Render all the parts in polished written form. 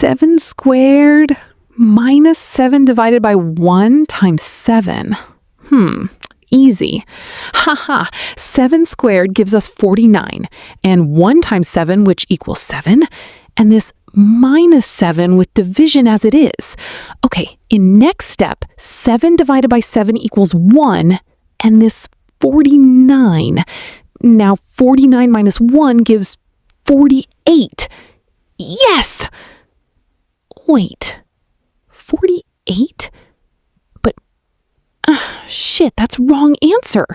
7 squared minus 7 divided by 1 times 7. Easy. Haha, 7 squared gives us 49, and 1 times 7, which equals 7, and this minus 7 with division as it is. Okay, in next step, 7 divided by 7 equals 1, and this 49. Now 49 minus 1 gives 48. Yes! Wait, 48? But, shit, that's wrong answer.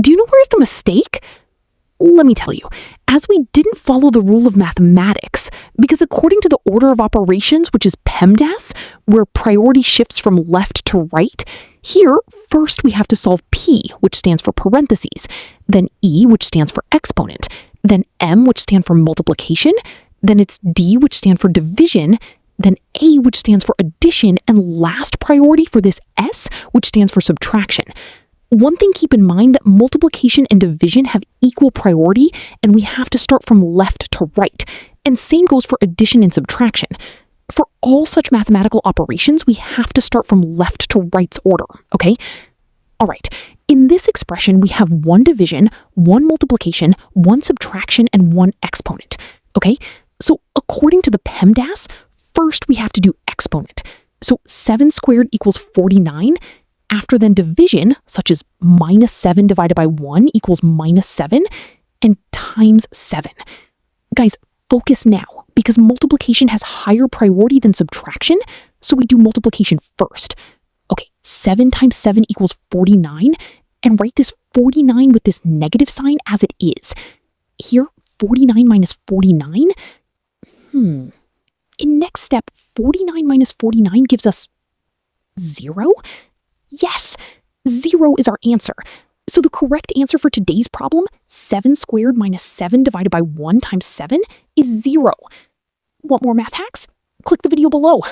Do you know where's the mistake? Let me tell you, as we didn't follow the rule of mathematics, because according to the order of operations, which is PEMDAS, where priority shifts from left to right, here, first we have to solve P, which stands for parentheses, then E, which stands for exponent, then M, which stands for multiplication, then it's D, which stands for division, then A, which stands for addition, and last priority for this S, which stands for subtraction. One thing, keep in mind that multiplication and division have equal priority, and we have to start from left to right. And same goes for addition and subtraction. For all such mathematical operations, we have to start from left to right's order, okay? All right, in this expression, we have 1 division, 1 multiplication, 1 subtraction, and 1 exponent, okay? So according to the PEMDAS, first we have to do exponent. So 7 squared equals 49. After then division, such as minus 7 divided by 1 equals minus 7, and times 7. Guys, focus now, because multiplication has higher priority than subtraction, so we do multiplication first. Okay, 7 times 7 equals 49, and write this 49 with this negative sign as it is. Here, 49 minus 49? In next step, 49 minus 49 gives us 0? Yes, 0 is our answer. So the correct answer for today's problem, 7 squared minus 7 divided by 1 times 7, is 0. Want more math hacks? Click the video below.